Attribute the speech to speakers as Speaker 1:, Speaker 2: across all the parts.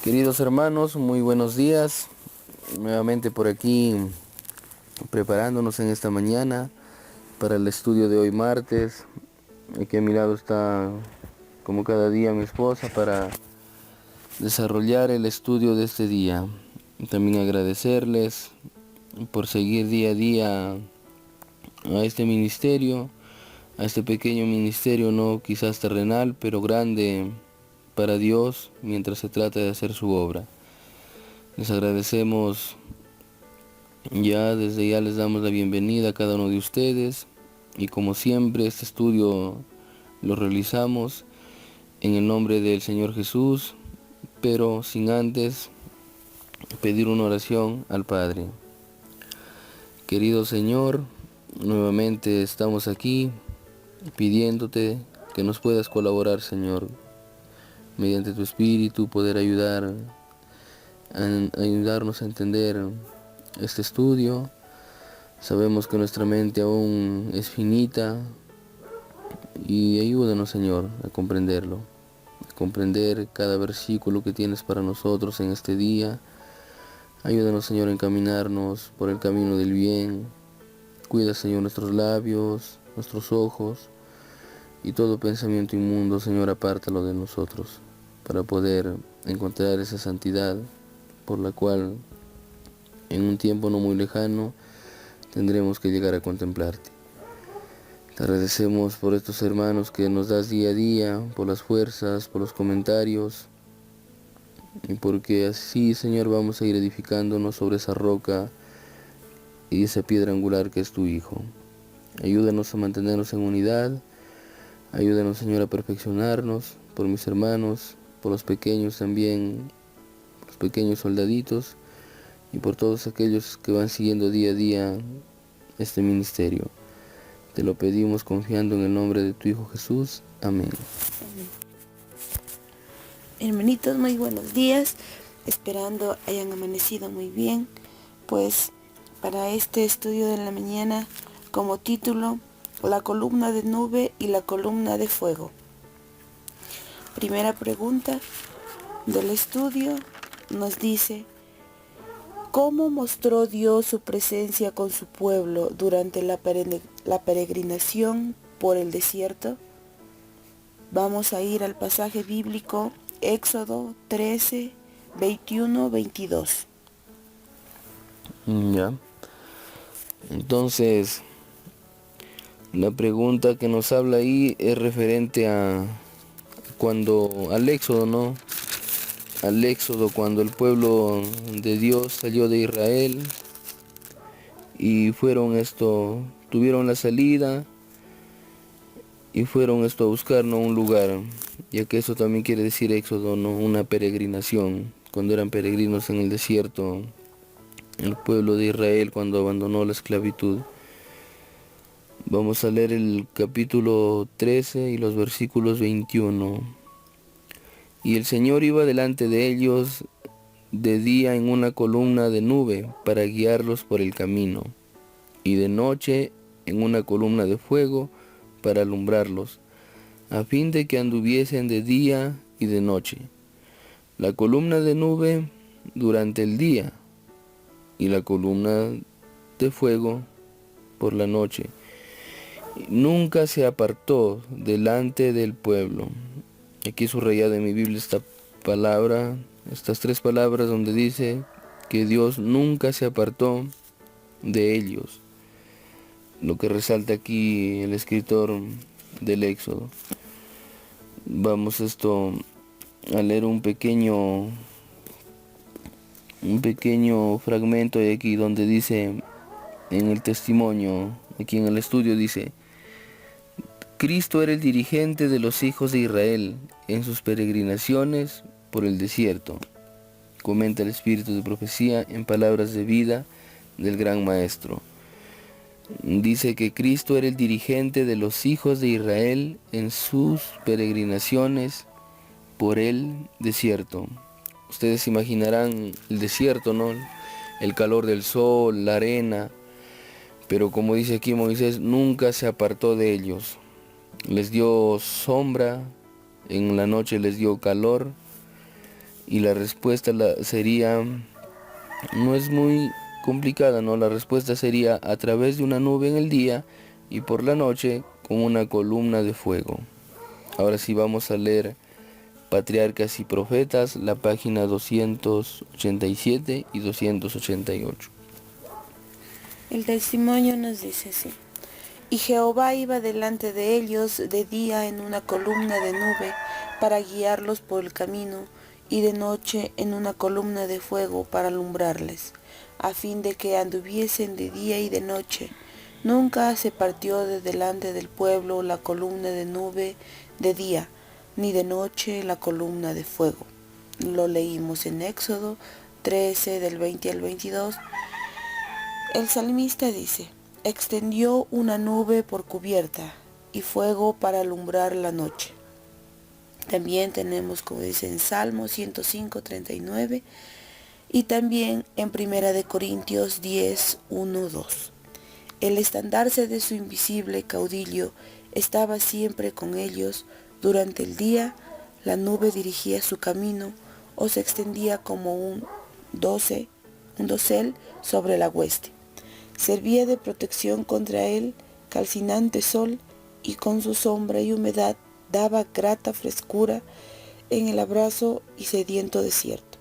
Speaker 1: Queridos hermanos, muy buenos días. Nuevamente por aquí preparándonos en esta mañana para el estudio de hoy martes. Aquí a mi lado está, como cada día, mi esposa para desarrollar el estudio de este día. También agradecerles por seguir día a día a este ministerio, a este pequeño ministerio, no quizás terrenal, pero grande para Dios mientras se trata de hacer su obra. Les agradecemos desde ya les damos la bienvenida a cada uno de ustedes y como siempre este estudio lo realizamos en el nombre del Señor Jesús, pero sin antes pedir una oración al Padre. Querido Señor, nuevamente estamos aquí pidiéndote que nos puedas colaborar, Señor, mediante tu Espíritu poder ayudarnos a entender este estudio. Sabemos que nuestra mente aún es finita y ayúdanos, Señor, a comprenderlo, a comprender cada versículo que tienes para nosotros en este día. Ayúdanos, Señor, a encaminarnos por el camino del bien. Cuida, Señor, nuestros labios, nuestros ojos y todo pensamiento inmundo, Señor, apártalo de nosotros para poder encontrar esa santidad por la cual en un tiempo no muy lejano tendremos que llegar a contemplarte. Te agradecemos por estos hermanos que nos das día a día, por las fuerzas, por los comentarios, y porque así, Señor, vamos a ir edificándonos sobre esa roca y esa piedra angular que es tu Hijo. Ayúdanos a mantenernos en unidad, ayúdanos, Señor, a perfeccionarnos, por mis hermanos, por los pequeños también, por los pequeños soldaditos, y por todos aquellos que van siguiendo día a día este ministerio. Te lo pedimos confiando en el nombre de tu Hijo Jesús. Amén.
Speaker 2: Hermanitos, muy buenos días. Esperando hayan amanecido muy bien. Pues para este estudio de la mañana, como título, la columna de nube y la columna de fuego. Primera pregunta del estudio nos dice: ¿cómo mostró Dios su presencia con su pueblo durante la peregrinación por el desierto? Vamos a ir al pasaje bíblico Éxodo 13, 21, 22.
Speaker 1: Ya. Entonces, la pregunta que nos habla ahí es referente al Éxodo, ¿no? Al Éxodo, cuando el pueblo de Dios salió de Israel y tuvieron la salida y fueron a buscar, ¿no?, un lugar, ya que eso también quiere decir Éxodo, ¿no?, una peregrinación, cuando eran peregrinos en el desierto, el pueblo de Israel cuando abandonó la esclavitud. Vamos a leer el capítulo 13 y los versículos 21. Y el Señor iba delante de ellos de día en una columna de nube para guiarlos por el camino, y de noche en una columna de fuego para alumbrarlos, a fin de que anduviesen de día y de noche. La columna de nube durante el día, y la columna de fuego por la noche. Nunca se apartó delante del pueblo. Aquí subrayado en mi Biblia estas tres palabras donde dice que Dios nunca se apartó de ellos. Lo que resalta aquí el escritor del Éxodo. Vamos a leer un pequeño fragmento de aquí donde dice, en el testimonio, aquí en el estudio dice: Cristo era el dirigente de los hijos de Israel en sus peregrinaciones por el desierto. Comenta el espíritu de profecía en palabras de vida del gran maestro. Dice que Cristo era el dirigente de los hijos de Israel en sus peregrinaciones por el desierto. Ustedes imaginarán el desierto, ¿no? El calor del sol, la arena. Pero como dice aquí Moisés, nunca se apartó de ellos. Les dio sombra, en la noche les dio calor, Y la respuesta sería, no es muy complicada, ¿no? La respuesta sería a través de una nube en el día y por la noche con una columna de fuego. Ahora sí vamos a leer Patriarcas y Profetas, la página 287 y 288.
Speaker 2: El testimonio nos dice así. Y Jehová iba delante de ellos de día en una columna de nube para guiarlos por el camino, y de noche en una columna de fuego para alumbrarles, a fin de que anduviesen de día y de noche. Nunca se partió de delante del pueblo la columna de nube de día, ni de noche la columna de fuego. Lo leímos en Éxodo 13 del 20 al 22. El salmista dice, extendió una nube por cubierta y fuego para alumbrar la noche. También tenemos, como dice en Salmo 105, 39, y también en 1 Corintios 10, 1, 2. El estandarte de su invisible caudillo estaba siempre con ellos. Durante el día, la nube dirigía su camino o se extendía como un dosel sobre la hueste. Servía de protección contra el calcinante sol y con su sombra y humedad daba grata frescura en el abrazo y sediento desierto.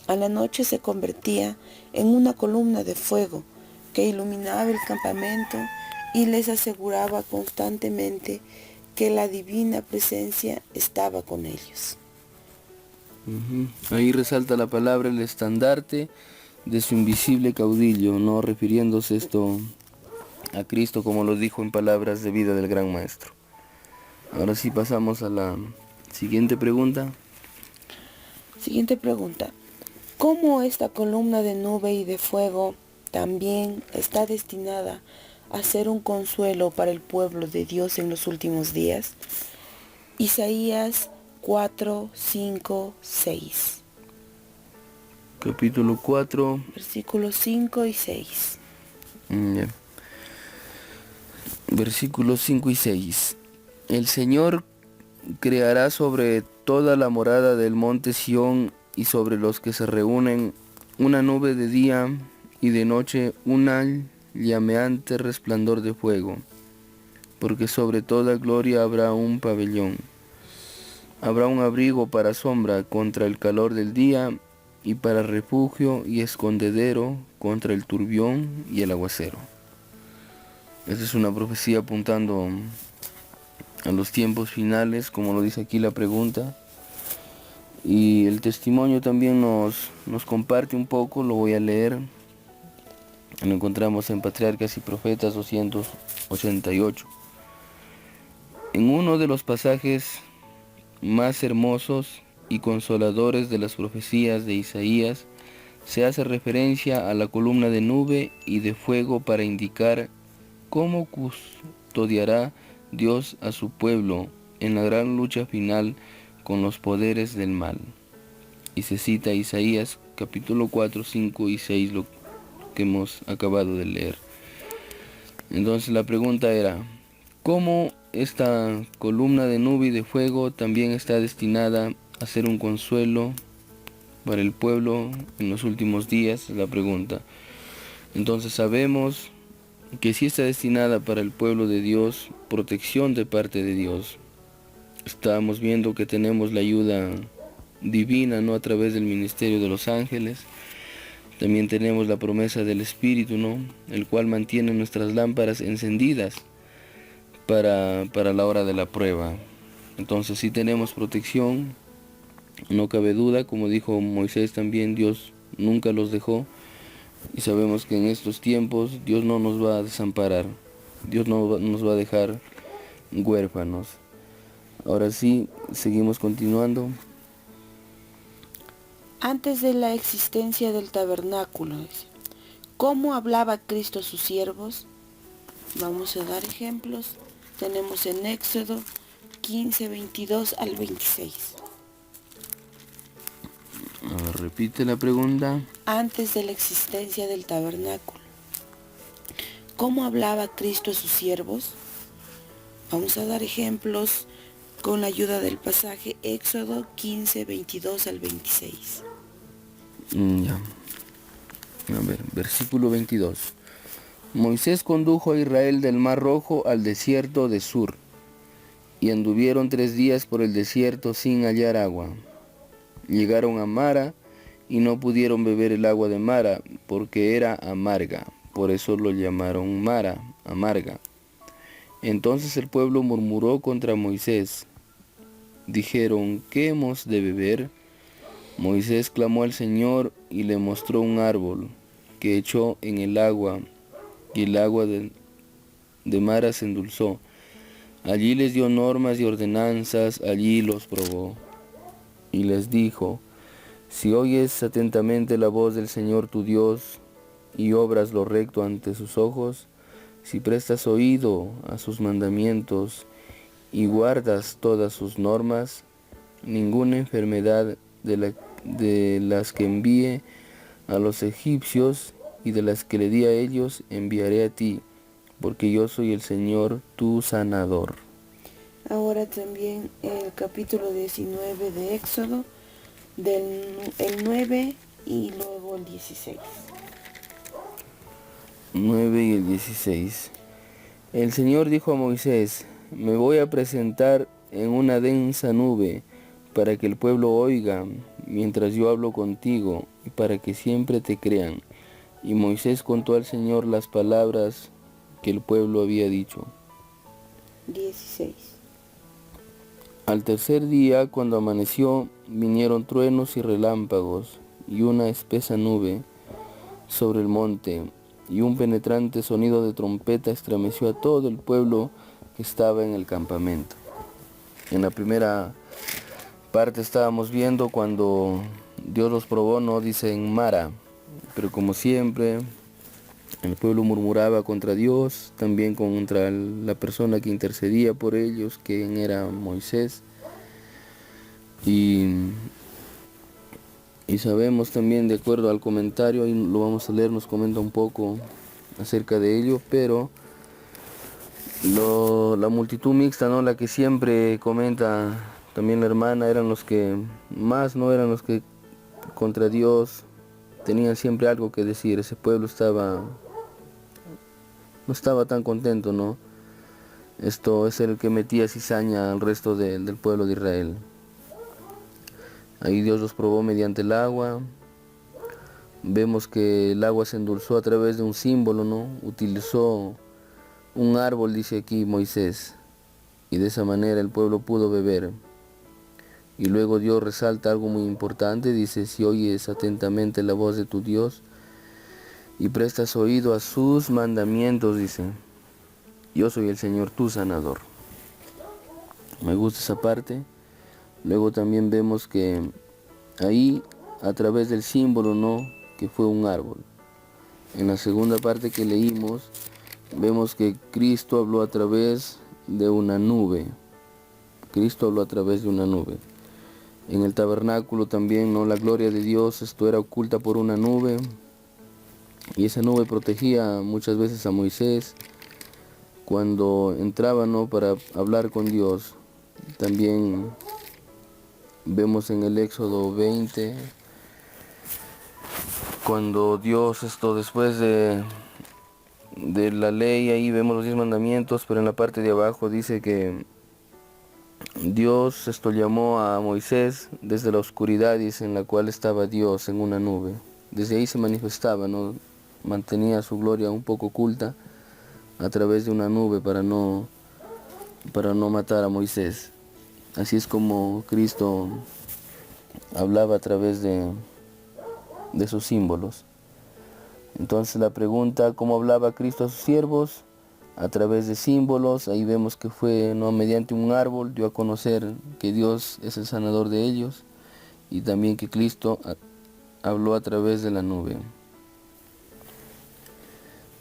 Speaker 2: A la noche se convertía en una columna de fuego que iluminaba el campamento y les aseguraba constantemente que la divina presencia estaba con ellos.
Speaker 1: Ahí resalta la palabra el estandarte de su invisible caudillo, no refiriéndose esto a Cristo como lo dijo en palabras de vida del gran maestro. Ahora sí pasamos a la siguiente pregunta.
Speaker 2: Siguiente pregunta. ¿Cómo esta columna de nube y de fuego también está destinada a ser un consuelo para el pueblo de Dios en los últimos días? Isaías 4, 5, 6.
Speaker 1: Capítulo 4.
Speaker 2: Versículos 5 y 6.
Speaker 1: Versículos 5 y 6. El Señor creará sobre toda la morada del monte Sión y sobre los que se reúnen una nube de día y de noche un llameante resplandor de fuego, porque sobre toda gloria habrá un pabellón. Habrá un abrigo para sombra contra el calor del día y para refugio y escondedero contra el turbión y el aguacero. Esta es una profecía apuntando a los tiempos finales, como lo dice aquí la pregunta. Y el testimonio también nos comparte un poco, lo voy a leer. Lo encontramos en Patriarcas y Profetas 288. En uno de los pasajes más hermosos y consoladores de las profecías de Isaías, se hace referencia a la columna de nube y de fuego para indicar cómo custodiará Dios a su pueblo en la gran lucha final con los poderes del mal. Y se cita Isaías capítulo 4, 5 y 6, lo que hemos acabado de leer. Entonces la pregunta era, ¿cómo esta columna de nube y de fuego también está destinada a ser un consuelo para el pueblo en los últimos días? Es la pregunta. Entonces sabemos que sí está destinada para el pueblo de Dios, protección de parte de Dios. Estamos viendo que tenemos la ayuda divina, ¿no? A través del ministerio de los ángeles. También tenemos la promesa del Espíritu, ¿no? El cual mantiene nuestras lámparas encendidas para la hora de la prueba. Entonces sí tenemos protección, no cabe duda, como dijo Moisés también, Dios nunca los dejó. Y sabemos que en estos tiempos Dios no nos va a desamparar, Dios no nos va a dejar huérfanos. Ahora sí, seguimos continuando.
Speaker 2: Antes de la existencia del tabernáculo, ¿cómo hablaba Cristo a sus siervos? Vamos a dar ejemplos. Tenemos en Éxodo 15, 22 al 26.
Speaker 1: Repite la pregunta.
Speaker 2: Antes de la existencia del tabernáculo, ¿cómo hablaba Cristo a sus siervos? Vamos a dar ejemplos con la ayuda del pasaje Éxodo 15, 22 al 26.
Speaker 1: Ya. A ver, versículo 22. Moisés condujo a Israel del Mar Rojo al desierto de Sur, y anduvieron 3 días por el desierto sin hallar agua. Llegaron a Mara, y no pudieron beber el agua de Mara, porque era amarga. Por eso lo llamaron Mara, amarga. Entonces el pueblo murmuró contra Moisés. Dijeron, ¿qué hemos de beber? Moisés clamó al Señor y le mostró un árbol que echó en el agua, y el agua de Mara se endulzó. Allí les dio normas y ordenanzas, allí los probó. Y les dijo, si oyes atentamente la voz del Señor tu Dios, y obras lo recto ante sus ojos, si prestas oído a sus mandamientos, y guardas todas sus normas, ninguna enfermedad de las que envíe a los egipcios y de las que le di a ellos, enviaré a ti, porque yo soy el Señor tu sanador.
Speaker 2: Ahora también el capítulo 19 de Éxodo, el 9 y luego el 16.
Speaker 1: 9 y el 16. El Señor dijo a Moisés, me voy a presentar en una densa nube, para que el pueblo oiga mientras yo hablo contigo, y para que siempre te crean. Y Moisés contó al Señor las palabras que el pueblo había dicho.
Speaker 2: 16.
Speaker 1: Al tercer día, cuando amaneció, vinieron truenos y relámpagos, y una espesa nube sobre el monte, y un penetrante sonido de trompeta estremeció a todo el pueblo que estaba en el campamento. En la primera parte estábamos viendo cuando Dios los probó, no dice en Mara, pero como siempre el pueblo murmuraba contra Dios, también contra la persona que intercedía por ellos, quien era Moisés. Y sabemos también, de acuerdo al comentario, ahí lo vamos a leer, nos comenta un poco acerca de ello, pero la multitud mixta, ¿no?, la que siempre comenta también la hermana, eran los que más, no eran los que contra Dios tenían siempre algo que decir. Ese pueblo no estaba tan contento, ¿no? Esto es el que metía cizaña al resto del pueblo de Israel. Ahí Dios los probó mediante el agua. Vemos que el agua se endulzó a través de un símbolo, ¿no? Utilizó un árbol, dice aquí Moisés, y de esa manera el pueblo pudo beber. Y luego Dios resalta algo muy importante, dice, si oyes atentamente la voz de tu Dios y prestas oído a sus mandamientos, dice, yo soy el Señor tu sanador. Me gusta esa parte. Luego también vemos que ahí, a través del símbolo, ¿no?, que fue un árbol. En la segunda parte que leímos, vemos que Cristo habló a través de una nube. Cristo habló a través de una nube. En el tabernáculo también, ¿no?, la gloria de Dios, esto era oculta por una nube. Y esa nube protegía muchas veces a Moisés cuando entraba, ¿no?, para hablar con Dios. También vemos en el Éxodo 20, cuando Dios, después de la ley, ahí vemos los 10 mandamientos, pero en la parte de abajo dice que Dios llamó a Moisés desde la oscuridad, dice, en la cual estaba Dios en una nube. Desde ahí se manifestaba, ¿no? Mantenía su gloria un poco oculta a través de una nube para no matar a Moisés. Así es como Cristo hablaba a través de sus símbolos. Entonces la pregunta, ¿cómo hablaba Cristo a sus siervos? A través de símbolos. Ahí vemos que fue, ¿no?, mediante un árbol, dio a conocer que Dios es el sanador de ellos, y también que Cristo habló a través de la nube.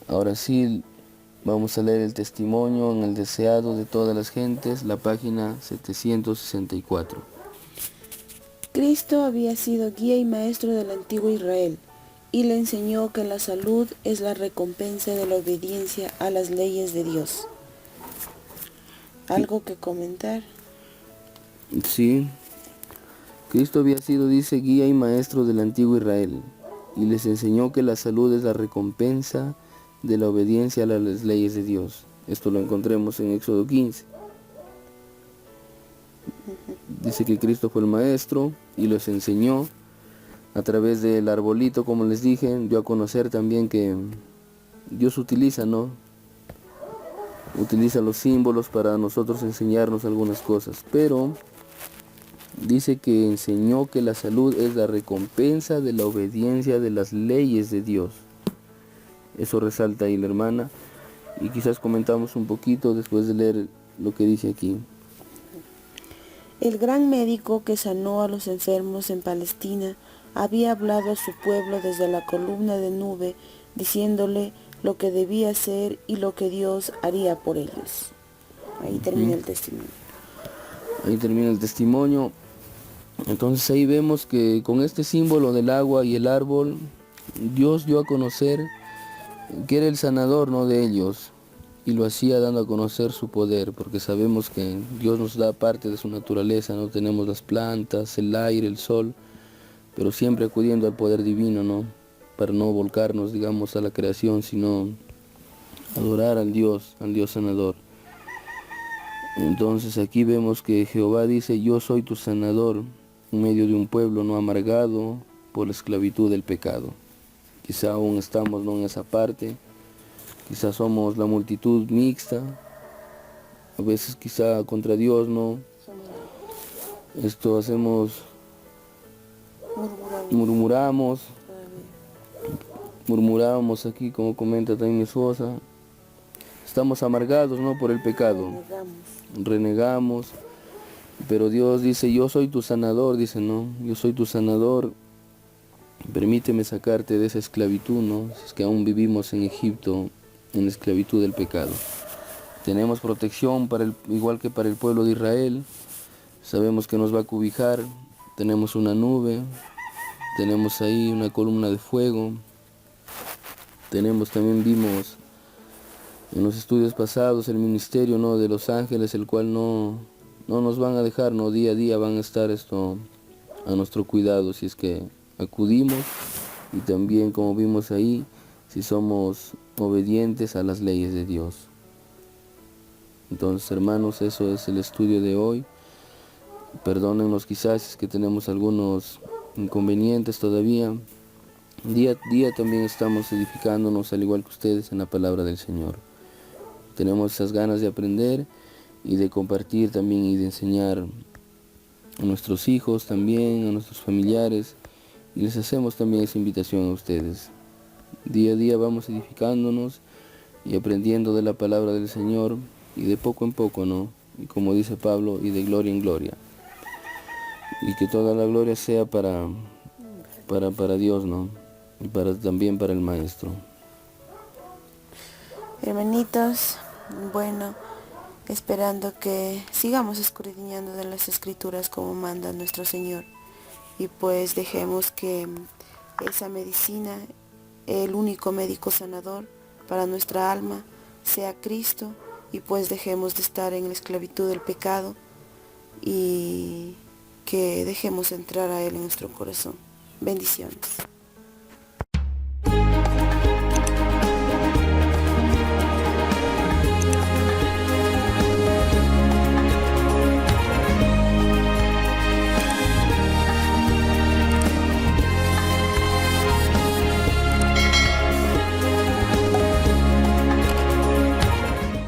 Speaker 1: Ahora sí, vamos a leer el testimonio en el deseado de todas las gentes, la página 764.
Speaker 2: Cristo había sido guía y maestro del antiguo Israel, y le enseñó que la salud es la recompensa de la obediencia a las leyes de Dios. ¿Algo que comentar?
Speaker 1: Sí, Cristo había sido, dice, guía y maestro del antiguo Israel, y les enseñó que la salud es la recompensa de la obediencia a las leyes de Dios. Esto lo encontremos en Éxodo 15. Dice que Cristo fue el maestro y los enseñó a través del arbolito, como les dije, dio a conocer también que Dios utiliza, ¿no? Utiliza los símbolos para nosotros enseñarnos algunas cosas, pero dice que enseñó que la salud es la recompensa de la obediencia de las leyes de Dios. Eso resalta ahí la hermana, y quizás comentamos un poquito después de leer lo que dice aquí.
Speaker 2: El gran médico que sanó a los enfermos en Palestina había hablado a su pueblo desde la columna de nube, diciéndole lo que debía hacer y lo que Dios haría por ellos. Ahí termina el testimonio.
Speaker 1: Ahí termina el testimonio. Entonces ahí vemos que con este símbolo del agua y el árbol, Dios dio a conocer que era el sanador, ¿no?, de ellos, y lo hacía dando a conocer su poder, porque sabemos que Dios nos da parte de su naturaleza, no tenemos las plantas, el aire, el sol, pero siempre acudiendo al poder divino, ¿no?, para no volcarnos, digamos, a la creación, sino adorar al Dios sanador. Entonces aquí vemos que Jehová dice: yo soy tu sanador en medio de un pueblo no amargado por la esclavitud del pecado. Quizá aún estamos, ¿no?, en esa parte, quizá somos la multitud mixta, a veces quizá contra Dios, ¿no? Esto hacemos, murmuramos aquí, como comenta también mi esposa. Estamos amargados, ¿no?, por el pecado. Renegamos. Pero Dios dice: yo soy tu sanador, dice, ¿no? Yo soy tu sanador. Permíteme sacarte de esa esclavitud, ¿no? Si es que aún vivimos en Egipto, en la esclavitud del pecado. Tenemos protección igual que para el pueblo de Israel. Sabemos que nos va a cobijar. Tenemos una nube. Tenemos ahí una columna de fuego. También vimos en los estudios pasados el ministerio, ¿no?, de los ángeles, el cual no nos van a dejar, ¿no? Día a día van a estar a nuestro cuidado si es que acudimos, y también, como vimos ahí, si somos obedientes a las leyes de Dios. Entonces, hermanos, eso es el estudio de hoy. Perdónennos quizás si es que tenemos algunos inconvenientes todavía. Día a día también estamos edificándonos, al igual que ustedes, en la palabra del Señor. Tenemos esas ganas de aprender y de compartir también y de enseñar a nuestros hijos también, a nuestros familiares, y les hacemos también esa invitación a ustedes. Día a día vamos edificándonos y aprendiendo de la palabra del Señor, y de poco en poco, ¿no? Y como dice Pablo, y de gloria en gloria. Y que toda la gloria sea para Dios, ¿no? Y también para el Maestro.
Speaker 2: Hermanitos, bueno, esperando que sigamos escudriñando de las Escrituras como manda nuestro Señor, y pues dejemos que esa medicina, el único médico sanador para nuestra alma, sea Cristo, y pues dejemos de estar en la esclavitud del pecado y que dejemos entrar a Él en nuestro corazón. Bendiciones.